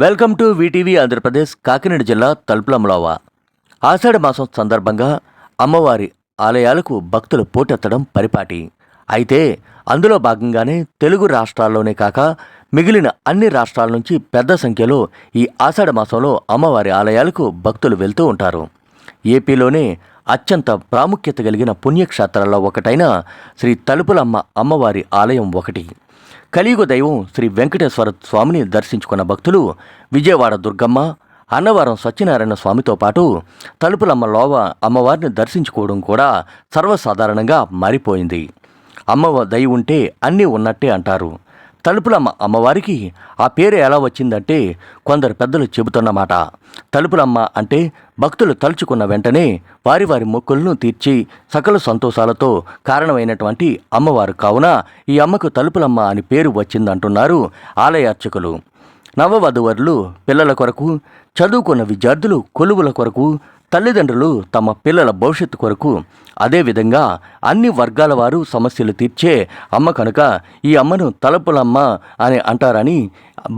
Welcome to VTV Andhra Pradesh Kakinada జిల్లా తలుపులమ్మలోవ. ఆషాఢ మాసం సందర్భంగా అమ్మవారి ఆలయాలకు భక్తులు పోటెత్తడం పరిపాటి. అయితే అందులో భాగంగానే తెలుగు రాష్ట్రాల్లోనే కాక మిగిలిన అన్ని రాష్ట్రాల నుంచి పెద్ద సంఖ్యలో ఈ ఆషాఢ మాసంలో అమ్మవారి ఆలయాలకు భక్తులు వెళ్తూ ఉంటారు. ఏపీలోనే అత్యంత ప్రాముఖ్యత కలిగిన పుణ్యక్షేత్రాల్లో ఒకటైన శ్రీ తలుపులమ్మ అమ్మవారి ఆలయం ఒకటి. కలియుగ దైవం శ్రీ వెంకటేశ్వర స్వామిని దర్శించుకున్న భక్తులు విజయవాడ దుర్గమ్మ, అన్నవరం సత్యనారాయణ స్వామితో పాటు తలుపులమ్మ లోవ అమ్మవారిని దర్శించుకోవడం కూడా సర్వసాధారణంగా మారిపోయింది. అమ్మ దయ ఉంటే అన్నీ ఉన్నట్టే అంటారు. తలుపులమ్మ అమ్మవారికి ఆ పేరు ఎలా వచ్చిందంటే కొందరు పెద్దలు చెబుతున్నమాట. తలుపులమ్మ అంటే భక్తులు తలుచుకున్న వెంటనే వారి వారి మొక్కులను తీర్చి సకల సంతోషాలతో కారణమైనటువంటి అమ్మవారు కావున ఈ అమ్మకు తలుపులమ్మ అని పేరు వచ్చిందంటున్నారు ఆలయార్చకులు. నవవధువరులు పిల్లల కొరకు, చదువుకున్న విద్యార్థులు కొలువుల కొరకు, తల్లిదండ్రులు తమ పిల్లల భవిష్యత్తు కొరకు, అదేవిధంగా అన్ని వర్గాల వారు సమస్యలు తీర్చే అమ్మ కనుక ఈ అమ్మను తలుపులమ్మ అని అంటారని,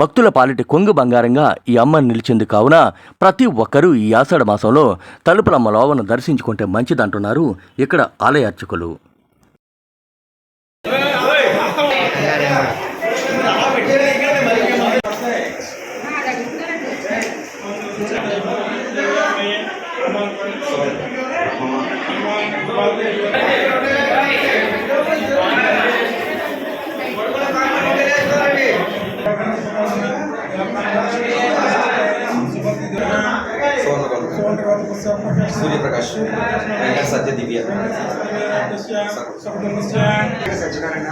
భక్తుల పాలిటి కొంగు బంగారంగా ఈ అమ్మ నిలిచింది కావున ప్రతి ఒక్కరూ ఈ ఆషాఢ మాసంలో తలుపులమ్మ లోవను దర్శించుకుంటే మంచిదంటున్నారు ఇక్కడ ఆలయార్చకులు. सूर्यप्रकाश वेंकट सत्य दिव्य सच्चिदानंद